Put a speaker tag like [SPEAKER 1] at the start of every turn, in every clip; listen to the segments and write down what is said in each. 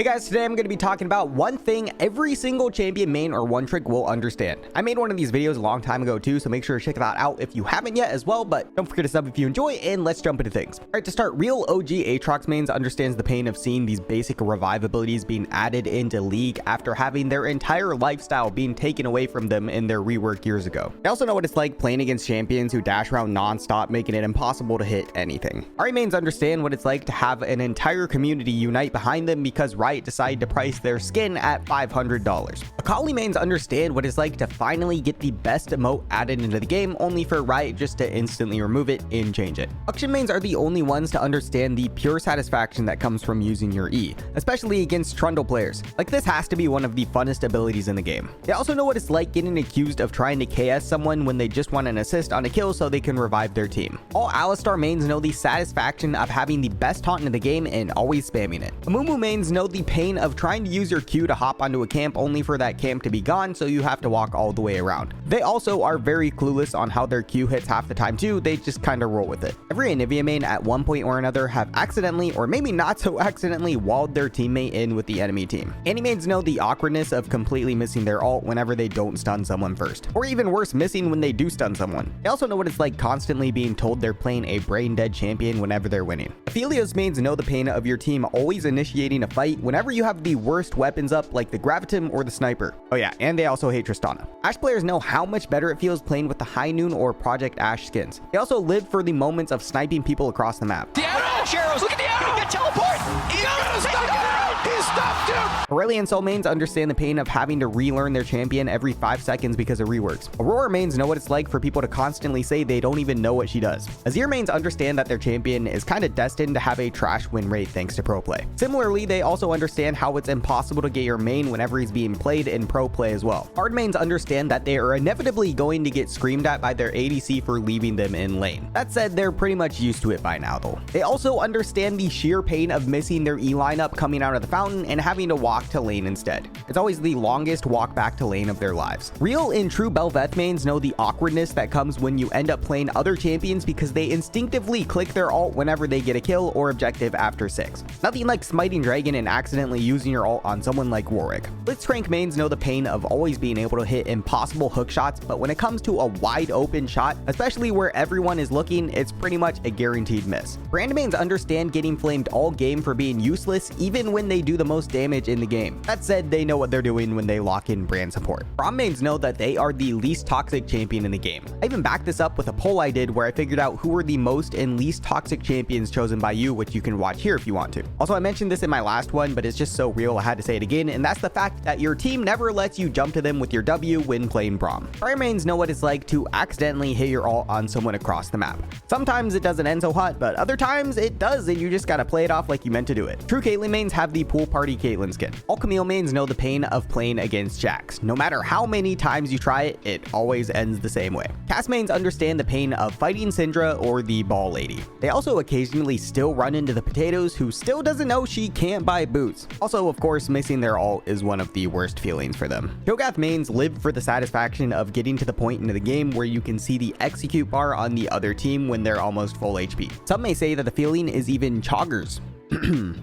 [SPEAKER 1] Hey guys, today I'm going to be talking about one thing every single champion main or one trick will understand. I made one of these videos a long time ago too, so make sure to check that out if you haven't yet as well, but don't forget to sub if you enjoy, and let's jump into things. Alright, to start, real OG Aatrox mains understands the pain of seeing these basic revive abilities being added into League after having their entire lifestyle being taken away from them in their rework years ago. They also know what it's like playing against champions who dash around non-stop, making it impossible to hit anything. Ahri mains understand what it's like to have an entire community unite behind them because Riot decided to price their skin at $500. Akali mains understand what it's like to finally get the best emote added into the game, only for Riot just to instantly remove it and change it. Akshan mains are the only ones to understand the pure satisfaction that comes from using your E, especially against Trundle players. Like, this has to be one of the funnest abilities in the game. They also know what it's like getting accused of trying to KS someone when they just want an assist on a kill so they can revive their team. All Alistar mains know the satisfaction of having the best taunt in the game and always spamming it. Amumu mains know the pain of trying to use your Q to hop onto a camp only for that camp to be gone, so you have to walk all the way around. They also are very clueless on how their Q hits half the time too, they just kind of roll with it. Every Anivia main at one point or another have accidentally, or maybe not so accidentally, walled their teammate in with the enemy team. Annie mains know the awkwardness of completely missing their ult whenever they don't stun someone first, or even worse, missing when they do stun someone. They also know what it's like constantly being told they're playing a brain dead champion whenever they're winning. Aphelios mains know the pain of your team always initiating a fight whenever you have the worst weapons up, like the Gravitum or the Sniper. Oh yeah, and they also hate Tristana. Ashe players know how much better it feels playing with the High Noon or Project Ashe skins. They also live for the moments of sniping people across the map.
[SPEAKER 2] The arrows, look at the arrow, get teleport! He's gonna stop it! He stopped him!
[SPEAKER 1] Aurelion Sol mains understand the pain of having to relearn their champion every 5 seconds because of reworks. Aurora mains know what it's like for people to constantly say they don't even know what she does. Azir mains understand that their champion is kind of destined to have a trash win rate thanks to pro play. Similarly, they also understand how it's impossible to get your main whenever he's being played in pro play as well. Hard mains understand that they are inevitably going to get screamed at by their ADC for leaving them in lane. That said, they're pretty much used to it by now though. They also understand the sheer pain of missing their E lineup coming out of the fountain and having to walk to lane instead. It's always the longest walk back to lane of their lives. Real and true Bel'Veth mains know the awkwardness that comes when you end up playing other champions because they instinctively click their ult whenever they get a kill or objective after 6. Nothing like smiting dragon and accidentally using your ult on someone like Warwick. Blitzcrank mains know the pain of always being able to hit impossible hook shots, but when it comes to a wide open shot, especially where everyone is looking, it's pretty much a guaranteed miss. Brand mains understand getting flamed all game for being useless even when they do the most damage in the game. That said, they know what they're doing when they lock in brand support. Braum mains know that they are the least toxic champion in the game. I even backed this up with a poll I did where I figured out who were the most and least toxic champions chosen by you, which you can watch here if you want to. Also, I mentioned this in my last one, but it's just so real I had to say it again, and that's the fact that your team never lets you jump to them with your W when playing Braum. Briar mains know what it's like to accidentally hit your ult on someone across the map. Sometimes it doesn't end so hot, but other times it does, and you just gotta play it off like you meant to do it. True Caitlyn mains have the pool party Caitlyn skin. All Camille mains know the pain of playing against Jax. No matter how many times you try it, it always ends the same way. Cass mains understand the pain of fighting Syndra or the ball lady. They also occasionally still run into the potatoes who still doesn't know she can't buy boots. Also, of course, missing their ult is one of the worst feelings for them. Cho'Gath mains live for the satisfaction of getting to the point into the game where you can see the execute bar on the other team when they're almost full HP. Some may say that the feeling is even Choggers.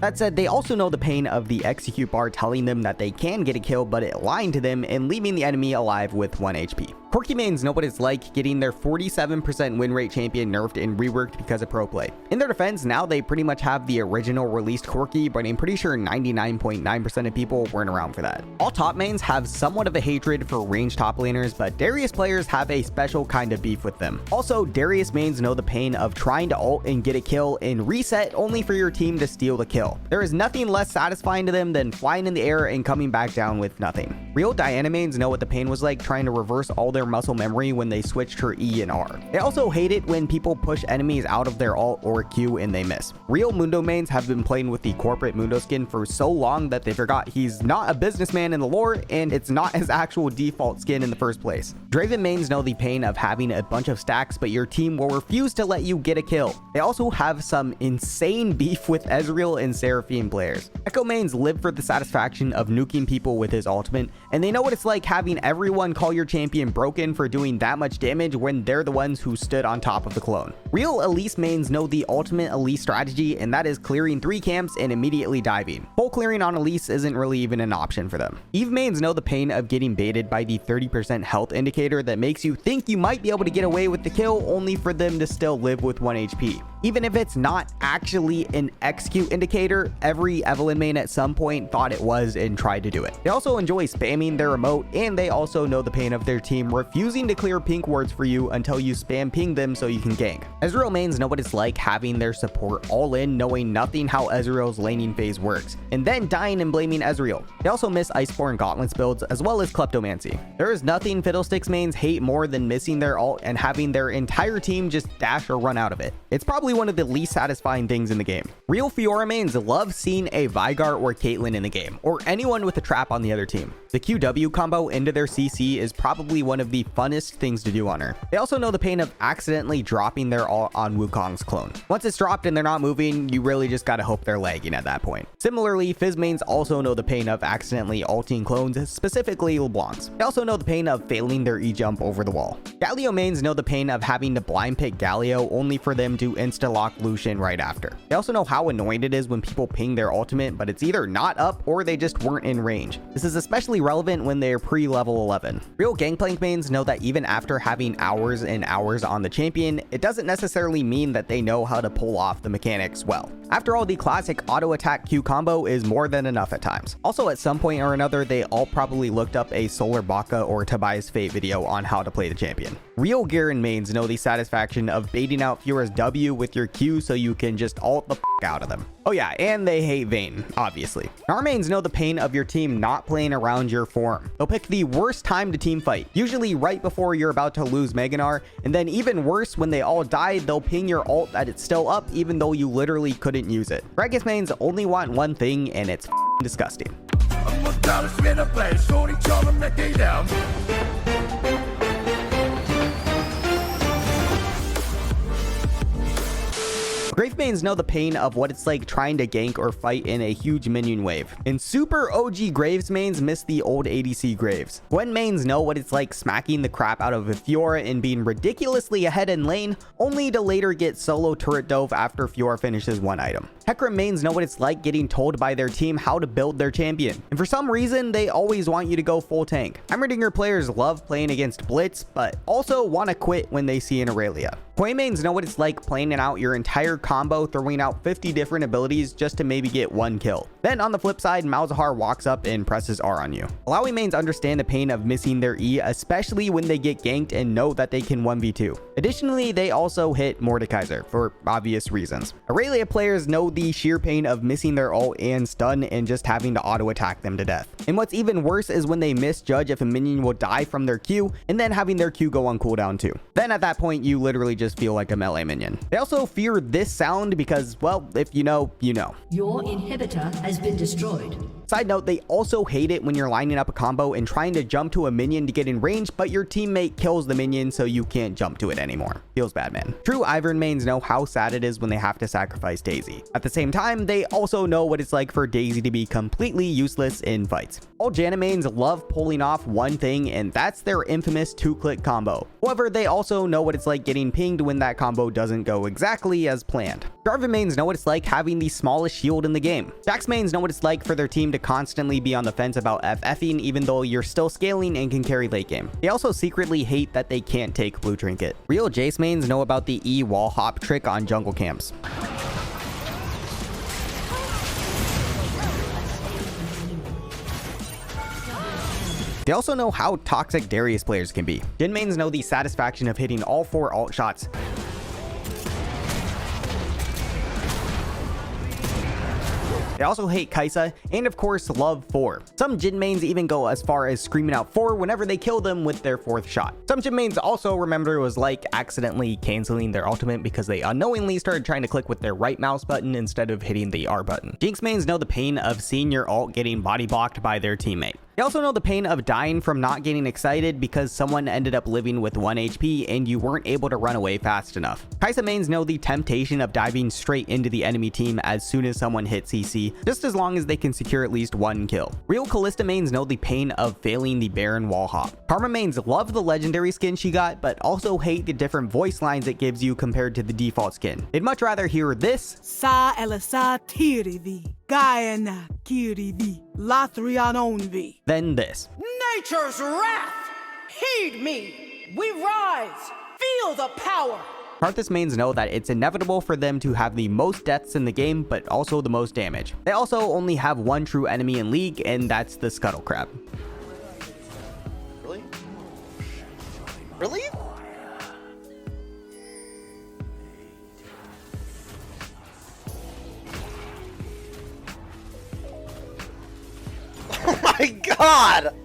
[SPEAKER 1] That said, they also know the pain of the execute bar telling them that they can get a kill, but it lying to them and leaving the enemy alive with 1 HP. Corki mains know what it's like getting their 47% win rate champion nerfed and reworked because of pro play. In their defense, now they pretty much have the original released Corki, but I'm pretty sure 99.9% of people weren't around for that. All top mains have somewhat of a hatred for ranged top laners, but Darius players have a special kind of beef with them. Also, Darius mains know the pain of trying to ult and get a kill and reset only for your team to steal the kill. There is nothing less satisfying to them than flying in the air and coming back down with nothing. Real Diana mains know what the pain was like trying to reverse all their muscle memory when they switched her E and R. They also hate it when people push enemies out of their ult or Q and they miss. Real Mundo mains have been playing with the corporate Mundo skin for so long that they forgot he's not a businessman in the lore and it's not his actual default skin in the first place. Draven mains know the pain of having a bunch of stacks but your team will refuse to let you get a kill. They also have some insane beef with Ezreal and Seraphine players. Ekko mains live for the satisfaction of nuking people with his ultimate, and they know what it's like having everyone call your champion broken broken for doing that much damage when they're the ones who stood on top of the clone. Real Elise mains know the ultimate Elise strategy, and that is clearing 3 camps and immediately diving. Full clearing on Elise isn't really even an option for them. Eve mains know the pain of getting baited by the 30% health indicator that makes you think you might be able to get away with the kill, only for them to still live with 1 HP. Even if it's not actually an execute indicator, every Evelynn main at some point thought it was and tried to do it. They also enjoy spamming their remote, and they also know the pain of their team refusing to clear pink wards for you until you spam ping them so you can gank. Ezreal mains know what it's like having their support all in, knowing nothing how Ezreal's laning phase works, and then dying and blaming Ezreal. They also miss Iceborne Gauntlets builds as well as Kleptomancy. There is nothing Fiddlesticks mains hate more than missing their ult and having their entire team just dash or run out of it. It's probably one of the least satisfying things in the game. Real Fiora mains love seeing a Veigar or Caitlyn in the game, or anyone with a trap on the other team. The QW combo into their CC is probably one of the funnest things to do on her. They also know the pain of accidentally dropping their ult on Wukong's clone. Once it's dropped and they're not moving, you really just gotta hope they're lagging at that point. Similarly, Fizz mains also know the pain of accidentally ulting clones, specifically LeBlanc's. They also know the pain of failing their E-jump over the wall. Galio mains know the pain of having to blind pick Galio only for them to insta-lock Lucian right after. They also know how annoying it is when people ping their ultimate, but it's either not up or they just weren't in range. This is especially relevant when they're pre-level 11. Real Gangplank mains know that even after having hours and hours on the champion, it doesn't necessarily mean that they know how to pull off the mechanics well. After all, the classic auto attack Q combo is more than enough at times. Also, at some point or another, they all probably looked up a Solar Baka or Tobias Fate video on how to play the champion. Real Garen mains know the satisfaction of baiting out Fiora's W with your Q so you can just ult the f out of them. Oh yeah, and they hate Vayne, obviously. Gnar mains know the pain of your team not playing around your form. They'll pick the worst time to team fight, usually right before you're about to lose Mega Gnar, and then even worse, when they all die, they'll ping your ult that it's still up even though you literally couldn't use it. Gragas mains only want one thing, and it's disgusting. Grave mains know the pain of what it's like trying to gank or fight in a huge minion wave. And super OG Graves mains miss the old ADC Graves. Gwen mains know what it's like smacking the crap out of a Fiora and being ridiculously ahead in lane, only to later get solo turret dove after Fiora finishes one item. Hecarim mains know what it's like getting told by their team how to build their champion, and for some reason they always want you to go full tank. Heimerdinger players love playing against Blitz, but also want to quit when they see an Aurelia. Koi mains know what it's like planning out your entire combo, throwing out 50 different abilities just to maybe get one kill. Then on the flip side, Malzahar walks up and presses R on you. Alawi mains understand the pain of missing their E, especially when they get ganked and know that they can 1v2. Additionally, they also hit Mordekaiser for obvious reasons. Aurelia players know the sheer pain of missing their ult and stun and just having to auto attack them to death. And what's even worse is when they misjudge if a minion will die from their Q and then having their Q go on cooldown too. Then at that point, you literally just feel like a melee minion. They also fear this sound because, well, if you know, you know.
[SPEAKER 3] Your inhibitor has been destroyed.
[SPEAKER 1] Side note, they also hate it when you're lining up a combo and trying to jump to a minion to get in range, but your teammate kills the minion so you can't jump to it anymore. Feels bad, man. True Ivern mains know how sad it is when they have to sacrifice Daisy. At the same time, they also know what it's like for Daisy to be completely useless in fights. All Janna mains love pulling off one thing, and that's their infamous 2-click combo. However, they also know what it's like getting pinged when that combo doesn't go exactly as planned. Jarvan mains know what it's like having the smallest shield in the game. Jax mains know what it's like for their team to constantly be on the fence about FFing even though you're still scaling and can carry late game. They also secretly hate that they can't take blue trinket. Real Jace mains know about the E wall hop trick on jungle camps. They also know how toxic Darius players can be. Jhin mains know the satisfaction of hitting all 4 ult shots. They also hate Kai'Sa, and of course love 4. Some Jhin mains even go as far as screaming out 4 whenever they kill them with their 4th shot. Some Jhin mains also remember it was like accidentally canceling their ultimate because they unknowingly started trying to click with their right mouse button instead of hitting the R button. Jinx mains know the pain of seeing your ult getting body blocked by their teammate. They also know the pain of dying from not getting excited because someone ended up living with 1 HP and you weren't able to run away fast enough. Kai'Sa mains know the temptation of diving straight into the enemy team as soon as someone hits CC, just as long as they can secure at least 1 kill. Real Kalista mains know the pain of failing the Baron wall hop. Karma mains love the legendary skin she got, but also hate the different voice lines it gives you compared to the default skin. They'd much rather hear this
[SPEAKER 4] Sa elasa tirivi, Gaiana kirivi, Lathrian onvi.
[SPEAKER 1] than this.
[SPEAKER 4] Nature's wrath, heed me, we rise, feel the power.
[SPEAKER 1] Karthus mains know that it's inevitable for them to have the most deaths in the game, but also the most damage. They also only have one true enemy in League, and that's the Scuttle Crab.
[SPEAKER 2] Really? Really? Oh my god!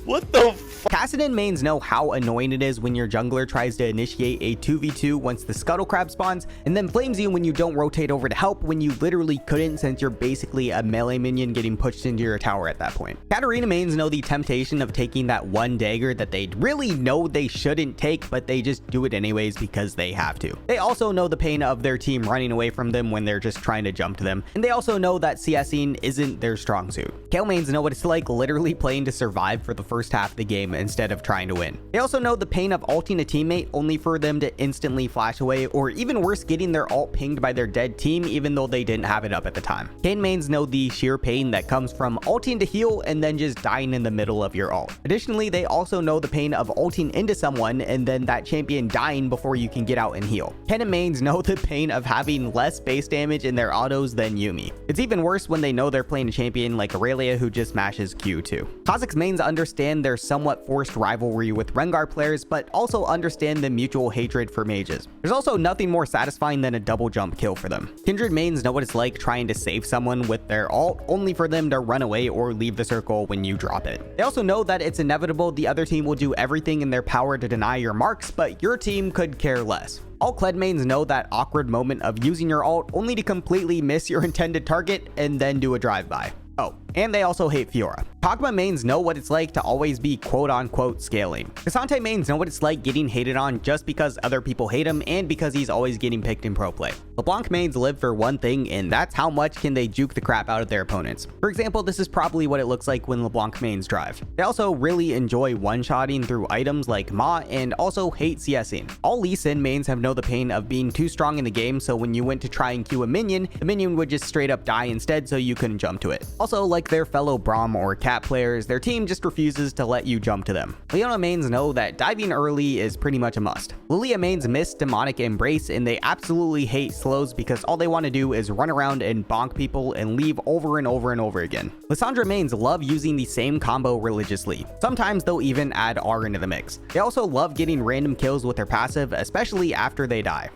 [SPEAKER 2] What the f-
[SPEAKER 1] Kassadin mains know how annoying it is when your jungler tries to initiate a 2v2 once the Scuttle Crab spawns, and then flames you when you don't rotate over to help when you literally couldn't, since you're basically a melee minion getting pushed into your tower at that point. Katarina mains know the temptation of taking that one dagger that they really know they shouldn't take, but they just do it anyways because they have to. They also know the pain of their team running away from them when they're just trying to jump to them, and they also know that CSing isn't their strong suit. Kayle mains know what it's like literally playing to survive for the first half of the game instead of trying to win. They also know the pain of ulting a teammate only for them to instantly flash away, or even worse, getting their ult pinged by their dead team even though they didn't have it up at the time. Kayn mains know the sheer pain that comes from ulting to heal and then just dying in the middle of your ult. Additionally, they also know the pain of ulting into someone and then that champion dying before you can get out and heal. Kennen mains know the pain of having less base damage in their autos than Yuumi. It's even worse when they know they're playing a champion like Aurelia who just mashes Q too. Kha'Zix mains understand their somewhat forced rivalry with Rengar players, but also understand the mutual hatred for mages. There's also nothing more satisfying than a double jump kill for them. Kindred mains know what it's like trying to save someone with their ult, only for them to run away or leave the circle when you drop it. They also know that it's inevitable the other team will do everything in their power to deny your marks, but your team could care less. All Kled mains know that awkward moment of using your ult only to completely miss your intended target and then do a drive-by. Oh, and they also hate Fiora. Kog'Maw mains know what it's like to always be quote-unquote scaling. K'Sante mains know what it's like getting hated on just because other people hate him and because he's always getting picked in pro play. LeBlanc mains live for one thing, and that's how much can they juke the crap out of their opponents. For example, this is probably what it looks like when LeBlanc mains drive. They also really enjoy one-shotting through items like Ma and also hate CSing. All Lee Sin mains have know the pain of being too strong in the game, so when you went to try and Q a minion, the minion would just straight up die instead so you couldn't jump to it. Also, like their fellow Braum or Cat players, their team just refuses to let you jump to them. Leona mains know that diving early is pretty much a must. Lilia mains miss Demonic Embrace and they absolutely hate slows because all they want to do is run around and bonk people and leave over and over and over again. Lissandra mains love using the same combo religiously. Sometimes they'll even add R into the mix. They also love getting random kills with their passive, especially after they die.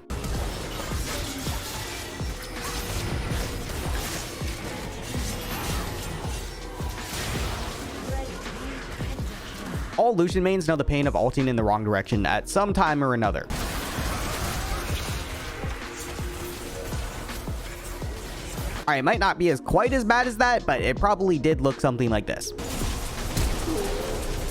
[SPEAKER 1] All Lucian mains know the pain of ulting in the wrong direction at some time or another. Alright, it might not be quite as bad as that, but it probably did look something like this.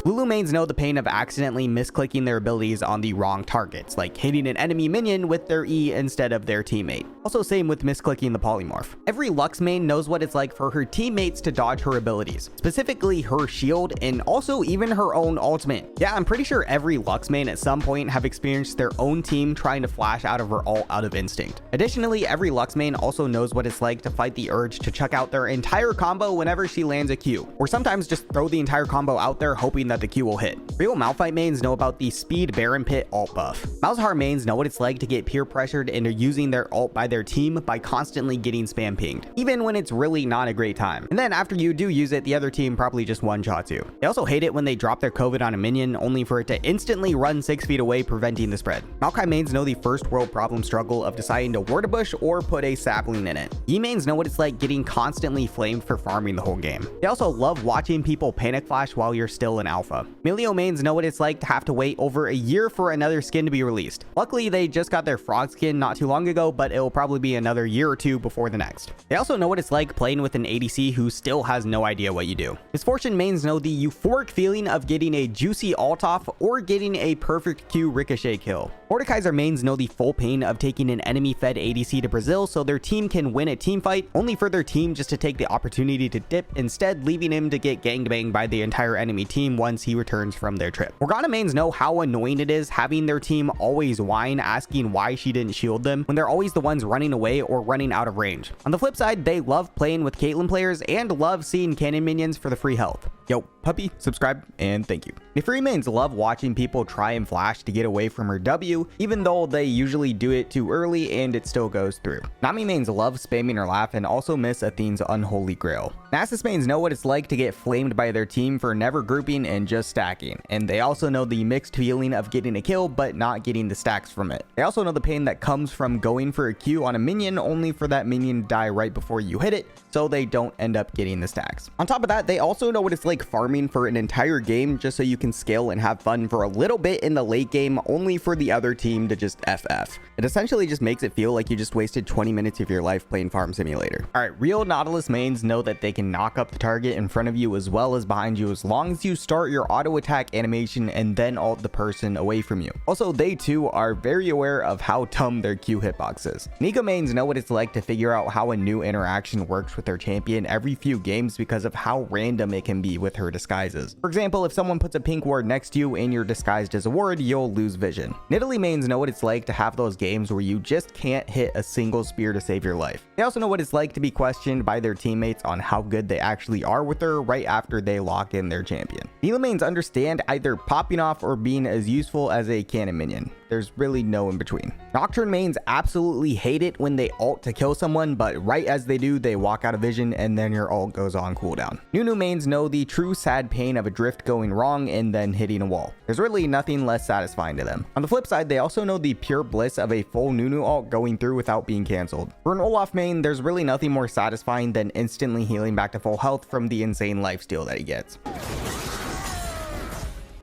[SPEAKER 1] Lulu mains know the pain of accidentally misclicking their abilities on the wrong targets, like hitting an enemy minion with their E instead of their teammate. Also same with misclicking the polymorph. Every Lux main knows what it's like for her teammates to dodge her abilities, specifically her shield and also even her own ultimate. Yeah, I'm pretty sure every Lux main at some point have experienced their own team trying to flash out of her ult out of instinct. Additionally, every Lux main also knows what it's like to fight the urge to chuck out their entire combo whenever she lands a Q, or sometimes just throw the entire combo out there hoping that the Q will hit. Real Malphite mains know about the speed Baron Pit ult buff. Malzahar mains know what it's like to get peer pressured into using their ult by their team by constantly getting spam pinged, even when it's really not a great time. And then after you do use it, the other team probably just one-shots you. They also hate it when they drop their COVID on a minion only for it to instantly run 6 feet away, preventing the spread. Maokai mains know the first world problem struggle of deciding to ward a bush or put a sapling in it. Yi mains know what it's like getting constantly flamed for farming the whole game. They also love watching people panic flash while you're still an alpha. alpha. Milio mains know what it's like to have to wait over a year for another skin to be released. Luckily, they just got their frog skin not too long ago, but it will probably be another year or two before the next. They also know what it's like playing with an ADC who still has no idea what you do. Misfortune mains know the euphoric feeling of getting a juicy ult off or getting a perfect Q ricochet kill. Mordekaiser mains know the full pain of taking an enemy-fed ADC to Brazil so their team can win a team fight, only for their team just to take the opportunity to dip, instead leaving him to get gangbanged by the entire enemy team once he returns from their trip. Morgana mains know how annoying it is having their team always whine asking why she didn't shield them when they're always the ones running away or running out of range. On the flip side, they love playing with Caitlyn players and love seeing cannon minions for the free health. Yo, puppy, subscribe, and thank you. Neferi mains love watching people try and flash to get away from her W, even though they usually do it too early and it still goes through. Nami mains love spamming her laugh and also miss Athene's unholy grail. Nasus mains know what it's like to get flamed by their team for never grouping and just stacking, and they also know the mixed feeling of getting a kill but not getting the stacks from it. They also know the pain that comes from going for a Q on a minion only for that minion to die right before you hit it, so they don't end up getting the stacks. On top of that, they also know what it's like farming for an entire game just so you can scale and have fun for a little bit in the late game only for the other team to just FF. It essentially just makes it feel like you just wasted 20 minutes of your life playing Farm Simulator. Alright, real Nautilus mains know that they can knock up the target in front of you as well as behind you as long as you start your auto attack animation and then ult the person away from you. Also, they too are very aware of how dumb their Q hitbox is. Nico mains know what it's like to figure out how a new interaction works with their champion every few games because of how random it can be with her disguises. For example, if someone puts a pink ward next to you and you're disguised as a ward, you'll lose vision. Nidalee mains know what it's like to have those games where you just can't hit a single spear to save your life. They also know what it's like to be questioned by their teammates on how good they actually are with her right after they lock in their champion. Neela mains understand either popping off or being as useful as a cannon minion. There's really no in between. Nocturne mains absolutely hate it when they ult to kill someone, but right as they do, they walk out of vision and then your ult goes on cooldown. Nunu mains know the true sad pain of a drift going wrong and then hitting a wall. There's really nothing less satisfying to them. On the flip side, they also know the pure bliss of a full Nunu ult going through without being cancelled. For an Olaf main, there's really nothing more satisfying than instantly healing back to full health from the insane lifesteal that he gets.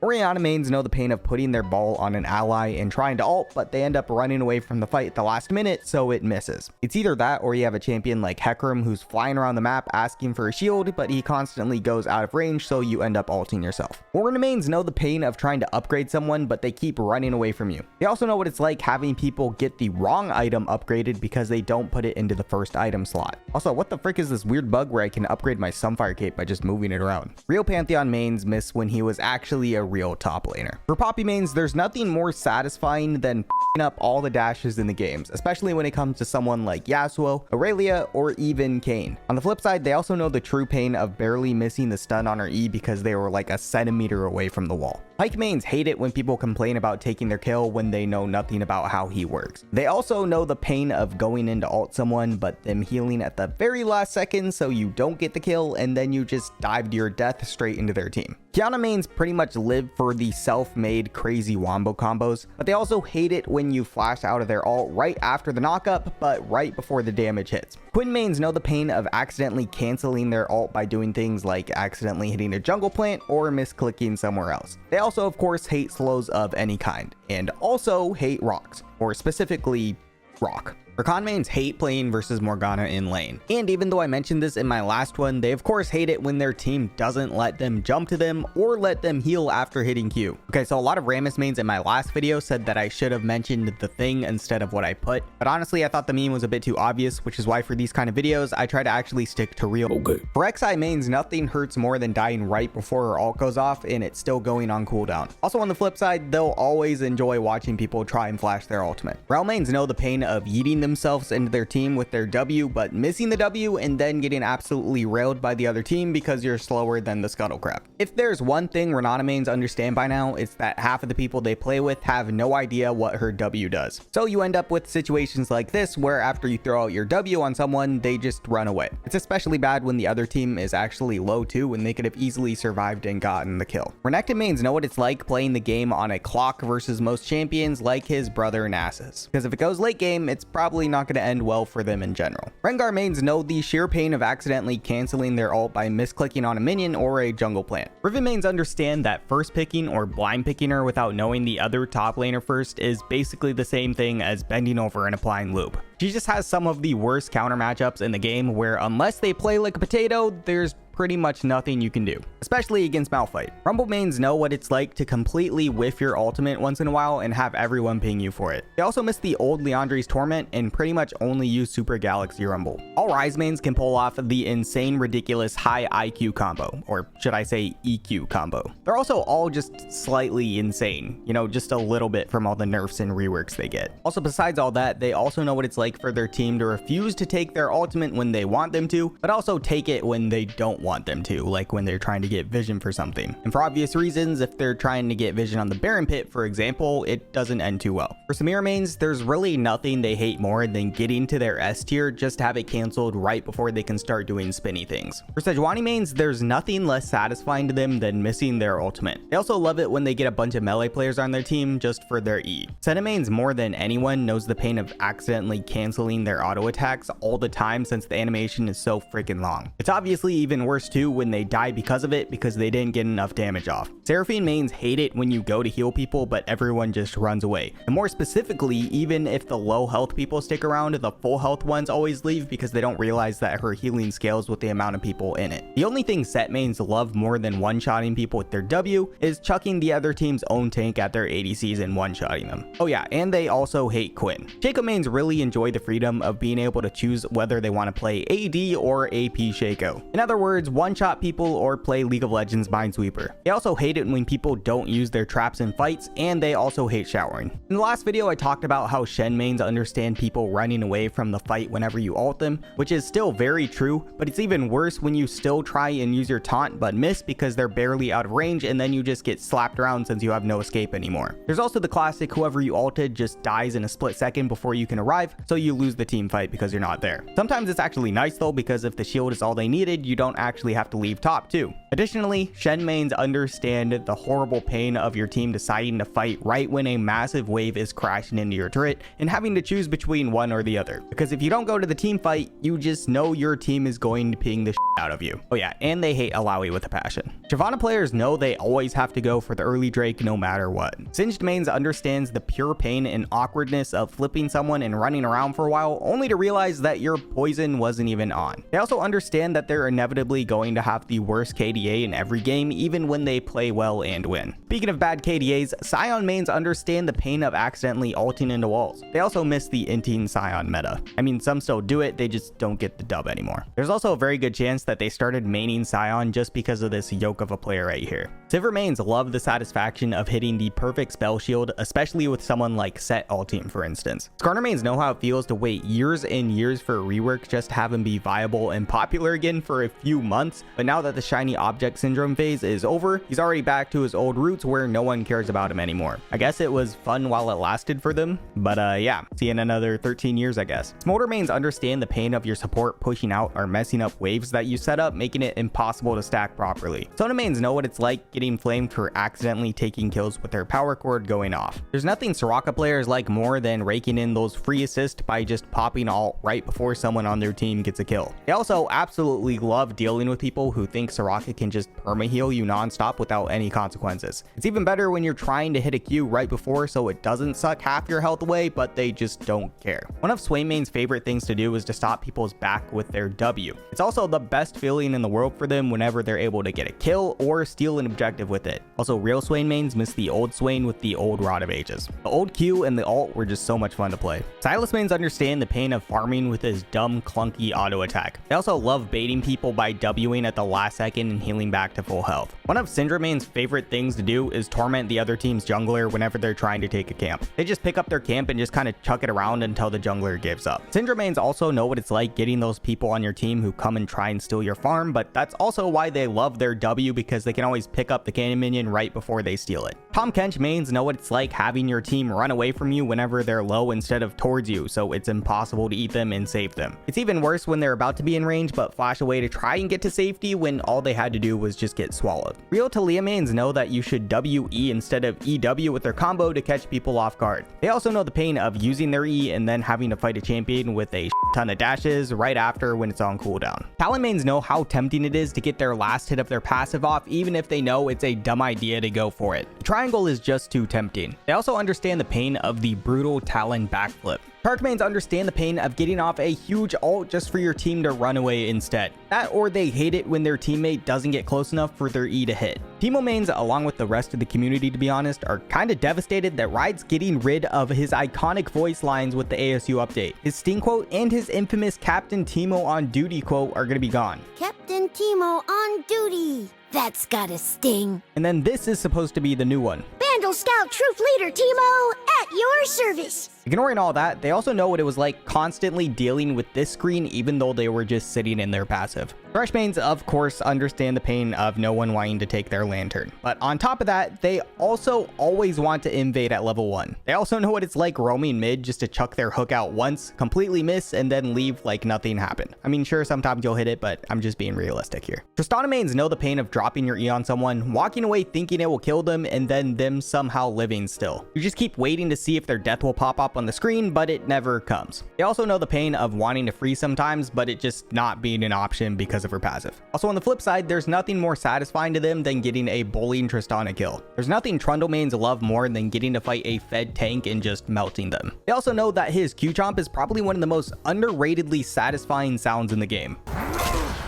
[SPEAKER 1] Orianna mains know the pain of putting their ball on an ally and trying to ult, but they end up running away from the fight at the last minute, so it misses. It's either that or you have a champion like Hecarim who's flying around the map asking for a shield, but he constantly goes out of range, so you end up ulting yourself. Morgana mains know the pain of trying to upgrade someone, but they keep running away from you. They also know what it's like having people get the wrong item upgraded because they don't put it into the first item slot. Also, what the frick is this weird bug where I can upgrade my Sunfire cape by just moving it around? Real Pantheon mains miss when he was actually a real top laner. For Poppy mains, there's nothing more satisfying than f***ing up all the dashes in the games, especially when it comes to someone like Yasuo, Aurelia, or even Kayn. On the flip side, they also know the true pain of barely missing the stun on her E because they were like a centimeter away from the wall. Pyke mains hate it when people complain about taking their kill when they know nothing about how he works. They also know the pain of going in to ult someone, but them healing at the very last second so you don't get the kill and then you just dive to your death straight into their team. Kiana mains pretty much live for the self-made crazy wombo combos, but they also hate it when you flash out of their ult right after the knockup, but right before the damage hits. Quinn mains know the pain of accidentally canceling their ult by doing things like accidentally hitting a jungle plant or misclicking somewhere else. They also, of course, hate slows of any kind, and also hate rocks, or specifically rock. Rakan mains hate playing versus Morgana in lane. And even though I mentioned this in my last one, they of course hate it when their team doesn't let them jump to them or let them heal after hitting Q. Okay, so a lot of Rammus mains in my last video said that I should have mentioned the thing instead of what I put. But honestly, I thought the meme was a bit too obvious, which is why for these kind of videos, I try to actually stick to real. Okay. For XI mains, nothing hurts more than dying right before her ult goes off and it's still going on cooldown. Also on the flip side, they'll always enjoy watching people try and flash their ultimate. Rell mains know the pain of yeeting themselves into their team with their W, but missing the W and then getting absolutely railed by the other team because you're slower than the scuttle crab. If there's one thing Renata mains understand by now, it's that half of the people they play with have no idea what her W does. So you end up with situations like this where after you throw out your W on someone, they just run away. It's especially bad when the other team is actually low too, when they could have easily survived and gotten the kill. Renekton mains know what it's like playing the game on a clock versus most champions like his brother Nasus, because if it goes late game, it's probably probably not going to end well for them in general. Rengar mains know the sheer pain of accidentally canceling their ult by misclicking on a minion or a jungle plant. Riven mains understand that first picking or blind picking her without knowing the other top laner first is basically the same thing as bending over and applying lube. She just has some of the worst counter matchups in the game where unless they play like a potato, there's pretty much nothing you can do, especially against Malphite. Rumble mains know what it's like to completely whiff your ultimate once in a while and have everyone ping you for it. They also miss the old Liandry's Torment and pretty much only use Super Galaxy Rumble. All Ryze mains can pull off the insane, ridiculous high IQ combo, or should I say EQ combo. They're also all just slightly insane, you know, just a little bit from all the nerfs and reworks they get. Also, besides all that, they also know what it's like for their team to refuse to take their ultimate when they want them to, but also take it when they don't want them to, like when they're trying to get vision for something. And for obvious reasons, if they're trying to get vision on the Baron Pit, for example, it doesn't end too well. For Samira mains, there's really nothing they hate more than getting to their S tier just to have it canceled right before they can start doing spinny things. For Sejuani mains, there's nothing less satisfying to them than missing their ultimate. They also love it when they get a bunch of melee players on their team just for their E. Senna mains more than anyone knows the pain of accidentally canceling their auto attacks all the time since the animation is so freaking long. It's obviously even worse too when they die because of it because they didn't get enough damage off. Seraphine mains hate it when you go to heal people but everyone just runs away. And more specifically, even if the low health people stick around, the full health ones always leave because they don't realize that her healing scales with the amount of people in it. The only thing Set mains love more than one-shotting people with their W is chucking the other team's own tank at their ADCs and one-shotting them. Oh yeah, and they also hate Quinn. Shaco mains really enjoy the freedom of being able to choose whether they want to play AD or AP Shaco. In other words, one-shot people or play League of Legends Minesweeper. They also hate it when people don't use their traps in fights, and they also hate showering. In the last video, I talked about how Shen mains understand people running away from the fight whenever you ult them, which is still very true, but it's even worse when you still try and use your taunt but miss because they're barely out of range and then you just get slapped around since you have no escape anymore. There's also the classic whoever you ulted just dies in a split second before you can arrive, so you lose the team fight because you're not there. Sometimes it's actually nice though, because if the shield is all they needed, you don't actually have to leave top too. Additionally, Shen mains understand the horrible pain of your team deciding to fight right when a massive wave is crashing into your turret and having to choose between one or the other. Because if you don't go to the team fight, you just know your team is going to ping the out of you. Oh yeah, and they hate Alawi with a passion. Shyvana players know they always have to go for the early Drake no matter what. Singed mains understands the pure pain and awkwardness of flipping someone and running around for a while only to realize that your poison wasn't even on. They also understand that they're inevitably going to have the worst KDA in every game even when they play well and win. Speaking of bad KDAs, Sion mains understand the pain of accidentally ulting into walls. They also miss the inting Sion meta. I mean, some still do it, they just don't get the dub anymore. There's also a very good chance that they started maining Sion just because of this yoke of a player right here. Sivir mains love the satisfaction of hitting the perfect spell shield, especially with someone like Set ulting, for instance. Skarner mains know how it feels to wait years and years for a rework just to have him be viable and popular again for a few months, but now that the shiny object syndrome phase is over, he's already back to his old roots where no one cares about him anymore. I guess it was fun while it lasted for them, but yeah, see you in another 13 years, I guess. Smolder mains understand the pain of your support pushing out or messing up waves that you set up, making it impossible to stack properly. Sona mains know what it's like getting flamed for accidentally taking kills with their power cord going off. There's nothing Soraka players like more than raking in those free assists by just popping ult right before someone on their team gets a kill. They also absolutely love dealing with people who think Soraka can just perma-heal you non-stop without any consequences. It's even better when you're trying to hit a Q right before so it doesn't suck half your health away, but they just don't care. One of Swain main's favorite things to do is to stop people's back with their W. It's also the best feeling in the world for them whenever they're able to get a kill or steal an objective with it. Also, real Swain mains miss the old Swain with the old Rod of Ages. The old Q and the ult were just so much fun to play. Sylas mains understand the pain of farming with his dumb, clunky auto attack. They also love baiting people by Wing at the last second and healing back to full health. One of Syndra main's favorite things to do is torment the other team's jungler whenever they're trying to take a camp. They just pick up their camp and just kind of chuck it around until the jungler gives up. Syndra mains also know what it's like getting those people on your team who come and try and steal your farm, but that's also why they love their W, because they can always pick up the cannon minion right before they steal it. Tahm Kench mains know what it's like having your team run away from you whenever they're low instead of towards you, so it's impossible to eat them and save them. It's even worse when they're about to be in range but flash away to try and get to safety when all they had to do was just get swallowed. Real Taliyah mains know that you should WE instead of EW with their combo to catch people off guard. They also know the pain of using their E and then having to fight a champion with a ton of dashes right after when it's on cooldown. Talon mains know how tempting it is to get their last hit of their passive off even if they know it's a dumb idea to go for it. The triangle is just too tempting. They also understand the pain of the brutal Talon backflip. Tark mains understand the pain of getting off a huge ult just for your team to run away instead. That or they hate it when their teammate doesn't get close enough for their E to hit. Teemo mains, along with the rest of the community to be honest, are kinda devastated that Ride's getting rid of his iconic voice lines with the ASU update. His Sting quote and his infamous Captain Teemo on duty quote are gonna be gone.
[SPEAKER 5] Captain Teemo on duty. That's gotta sting.
[SPEAKER 1] And then this is supposed to be the new one.
[SPEAKER 5] Vandal Scout Troop Leader Teemo, at your service.
[SPEAKER 1] Ignoring all that, they also know what it was like constantly dealing with this screen even though they were just sitting in their passive. Thresh mains, of course, understand the pain of no one wanting to take their lantern. But on top of that, they also always want to invade at level 1. They also know what it's like roaming mid just to chuck their hook out once, completely miss, and then leave like nothing happened. I mean, sure, sometimes you'll hit it, but I'm just being realistic here. Tristana mains know the pain of dropping your E on someone, walking away thinking it will kill them, and then them somehow living still. You just keep waiting to see if their death will pop up on the screen, but it never comes. They also know the pain of wanting to freeze sometimes, but it just not being an option because of her passive. Also on the flip side, there's nothing more satisfying to them than getting a bullying Tristana kill. There's nothing Trundle mains love more than getting to fight a fed tank and just melting them. They also know that his Q-Chomp is probably one of the most underratedly satisfying sounds in the game.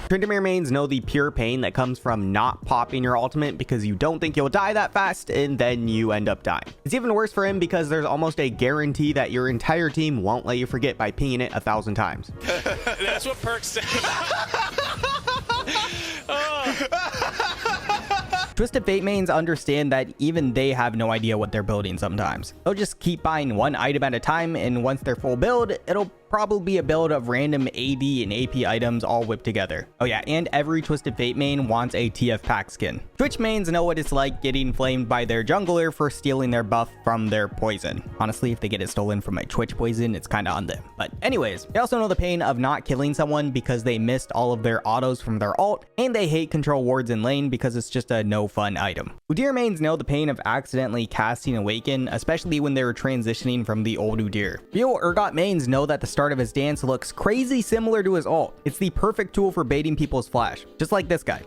[SPEAKER 1] Tryndamere mains know the pure pain that comes from not popping your ultimate because you don't think you'll die that fast and then you end up dying. It's even worse for him because there's almost a guarantee that your entire team won't let you forget by pinging it 1,000 times.
[SPEAKER 2] That's what perks say.
[SPEAKER 1] Twisted Fate mains understand that even they have no idea what they're building sometimes. They'll just keep buying one item at a time, and once they're full build, it'll probably be a build of random AD and AP items all whipped together. Oh yeah, and every Twisted Fate main wants a TF pack skin. Twitch mains know what it's like getting flamed by their jungler for stealing their buff from their poison. Honestly, if they get it stolen from a Twitch poison, it's kind of on them. But anyways, they also know the pain of not killing someone because they missed all of their autos from their ult, and they hate control wards in lane because it's just a no fun item. Udyr mains know the pain of accidentally casting Awaken, especially when they're transitioning from the old Udyr. Real Urgot mains know that the start of his dance looks crazy similar to his ult. It's the perfect tool for baiting people's flash, just like this guy.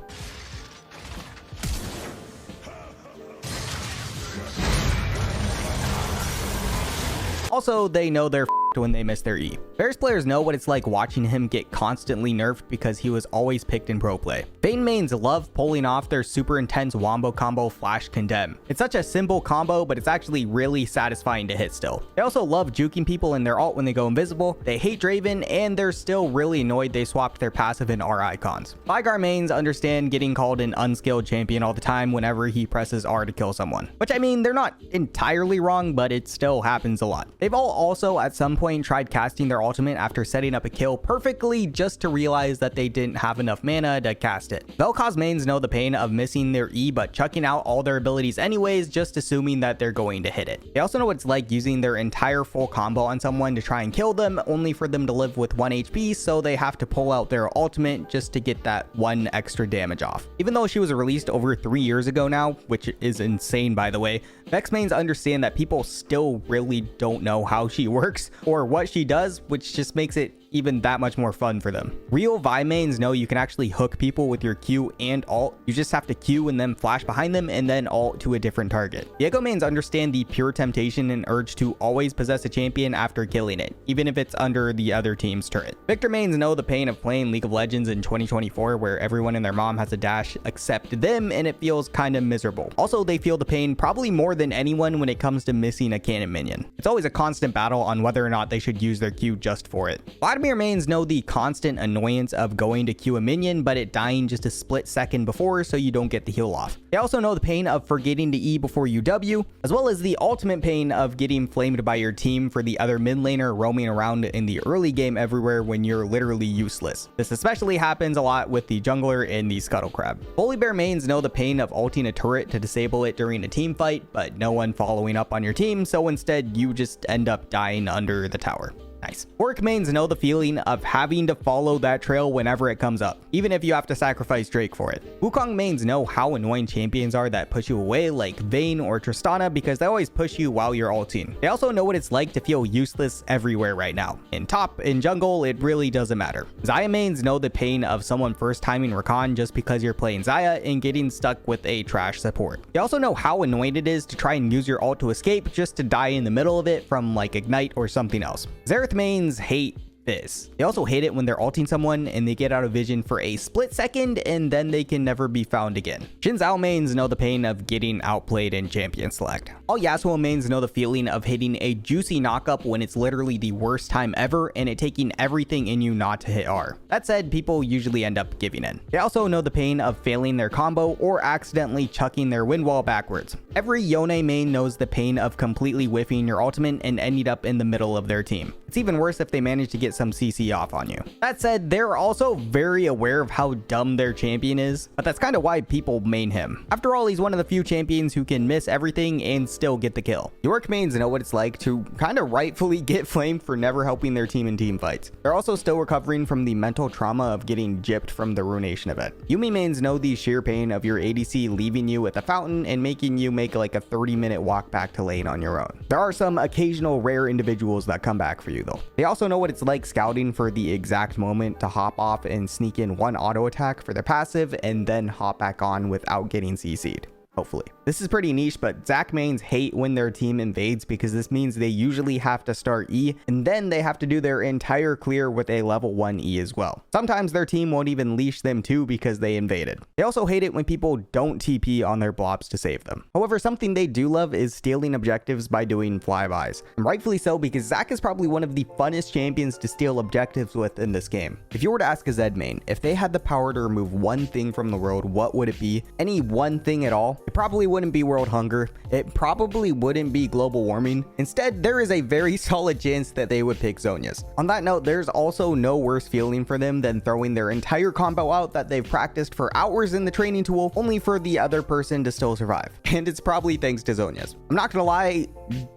[SPEAKER 1] Also, they know they're when they miss their E. Varus players know what it's like watching him get constantly nerfed because he was always picked in pro play. Vayne mains love pulling off their super intense wombo combo Flash Condemn. It's such a simple combo, but it's actually really satisfying to hit still. They also love juking people in their ult when they go invisible. They hate Draven, and they're still really annoyed they swapped their passive in R icons. Veigar mains understand getting called an unskilled champion all the time whenever he presses R to kill someone. Which, I mean, they're not entirely wrong, but it still happens a lot. They've all also at some point tried casting their ultimate after setting up a kill perfectly just to realize that they didn't have enough mana to cast it. Vel'Koz mains know the pain of missing their E but chucking out all their abilities anyways, just assuming that they're going to hit it. They also know what it's like using their entire full combo on someone to try and kill them, only for them to live with 1 HP, so they have to pull out their ultimate just to get that 1 extra damage off. Even though she was released over 3 years ago now, which is insane by the way, Vex mains understand that people still really don't know how she works or what she does, which just makes it even that much more fun for them. Real Vi mains know you can actually hook people with your Q and ult. You just have to Q and then flash behind them and then ult to a different target. The Ekko mains understand the pure temptation and urge to always possess a champion after killing it, even if it's under the other team's turret. Victor mains know the pain of playing League of Legends in 2024 where everyone and their mom has a dash except them and it feels kind of miserable. Also, they feel the pain probably more than anyone when it comes to missing a cannon minion. It's always a constant battle on whether or not they should use their Q just for it. Vladimir Vladimir mains know the constant annoyance of going to Q a minion, but it dying just a split second before so you don't get the heal off. They also know the pain of forgetting to E before you W, as well as the ultimate pain of getting flamed by your team for the other mid laner roaming around in the early game everywhere when you're literally useless. This especially happens a lot with the jungler and the Scuttle Crab. Holy Bear mains know the pain of ulting a turret to disable it during a team fight, but no one following up on your team, so instead you just end up dying under the tower. Nice. Orc mains know the feeling of having to follow that trail whenever it comes up, even if you have to sacrifice Drake for it. Wukong mains know how annoying champions are that push you away, like Vayne or Tristana, because they always push you while you're ulting. They also know what it's like to feel useless everywhere right now. In top, in jungle, it really doesn't matter. Xayah mains know the pain of someone first timing Rakan just because you're playing Xayah and getting stuck with a trash support. They also know how annoying it is to try and use your ult to escape just to die in the middle of it from like Ignite or something else. Xerath mains hate Fizz. They also hate it when they're ulting someone and they get out of vision for a split second and then they can never be found again. Xin Zhao mains know the pain of getting outplayed in champion select. All Yasuo mains know the feeling of hitting a juicy knockup when it's literally the worst time ever and it taking everything in you not to hit R. That said, people usually end up giving in. They also know the pain of failing their combo or accidentally chucking their wind wall backwards. Every Yone main knows the pain of completely whiffing your ultimate and ending up in the middle of their team. It's even worse if they manage to get some CC off on you. That said, they're also very aware of how dumb their champion is, but that's kind of why people main him. After all, he's one of the few champions who can miss everything and still get the kill. The Orc mains know what it's like to kind of rightfully get flamed for never helping their team in team fights. They're also still recovering from the mental trauma of getting gypped from the Ruination event. Yuumi mains know the sheer pain of your ADC leaving you at the fountain and making you make like a 30-minute walk back to lane on your own. There are some occasional rare individuals that come back for you though. They also know what it's like scouting for the exact moment to hop off and sneak in one auto attack for their passive and then hop back on without getting CC'd. Hopefully. This is pretty niche, but Zac mains hate when their team invades because this means they usually have to start E and then they have to do their entire clear with a level 1 E as well. Sometimes their team won't even leash them too because they invaded. They also hate it when people don't TP on their blobs to save them. However, something they do love is stealing objectives by doing flybys. And rightfully so, because Zac is probably one of the funnest champions to steal objectives with in this game. If you were to ask a Zed main, if they had the power to remove one thing from the world, what would it be? Any one thing at all? It probably wouldn't be world hunger. It probably wouldn't be global warming. Instead, there is a very solid chance that they would pick Zhonya's. On that note, there's also no worse feeling for them than throwing their entire combo out that they've practiced for hours in the training tool only for the other person to still survive. And it's probably thanks to Zhonya's. I'm not gonna lie,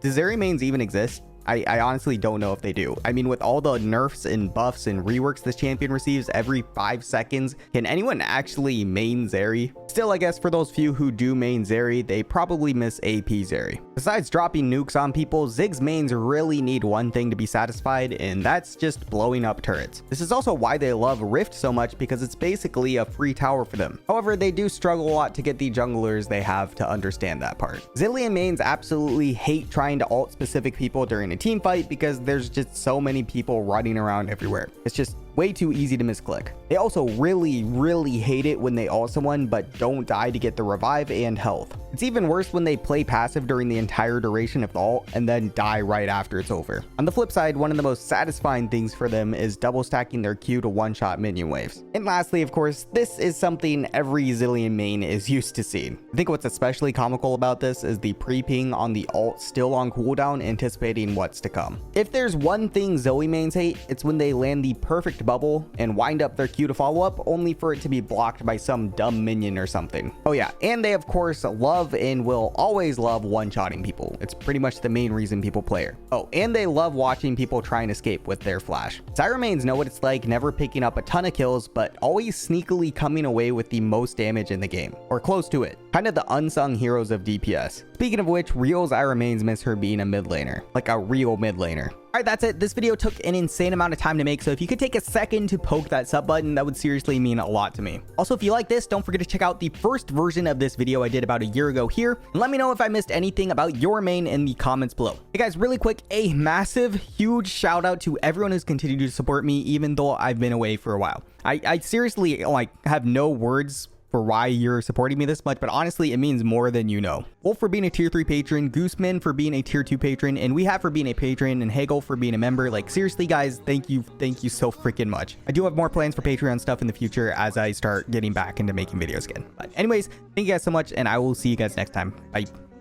[SPEAKER 1] does Zeri mains even exist? I honestly don't know if they do. I mean, with all the nerfs and buffs and reworks this champion receives every 5 seconds, can anyone actually main Zeri? Still, I guess for those few who do main Zeri, they probably miss AP Zeri. Besides dropping nukes on people, Ziggs mains really need one thing to be satisfied, and that's just blowing up turrets. This is also why they love Rift so much, because it's basically a free tower for them. However, they do struggle a lot to get the junglers they have to understand that part. Zilean mains absolutely hate trying to ult specific people during a team fight because there's just so many people running around everywhere. It's just way too easy to misclick. They also really hate it when they ult someone but don't die to get the revive and health. It's even worse when they play passive during the entire duration of the ult and then die right after it's over. On the flip side, one of the most satisfying things for them is double stacking their Q to one-shot minion waves. And lastly, of course, this is something every Zilean main is used to seeing. I think what's especially comical about this is the pre-ping on the ult still on cooldown, anticipating what's to come. If there's one thing Zoe mains hate, it's when they land the perfect bubble and wind up their Q to follow up only for it to be blocked by some dumb minion or something. Oh yeah, and they of course love and will always love one-shotting people. It's pretty much the main reason people play her. Oh, and they love watching people try and escape with their flash. Zyra mains know what it's like never picking up a ton of kills, but always sneakily coming away with the most damage in the game, or close to it. Kind of the unsung heroes of DPS. Speaking of which, real Zyra mains miss her being a mid laner, like a real mid laner. All right, that's it. This video took an insane amount of time to make, so if you could take a second to poke that sub button, that would seriously mean a lot to me. Also, if you like this, don't forget to check out the first version of this video I did about a year ago here, and let me know if I missed anything about your main in the comments below. Hey guys, really quick, a massive, huge shout out to everyone who's continued to support me even though I've been away for a while. I seriously, like, have no words for why you're supporting me this much, but honestly, it means more than you know. Wolf for being a tier 3 patron, Gooseman for being a tier 2 patron, and We Have for being a patron, and Hagel for being a member. Like, seriously, guys, thank you so freaking much. I do have more plans for Patreon stuff in the future as I start getting back into making videos again. But anyways, thank you guys so much, and I will see you guys next time. Bye.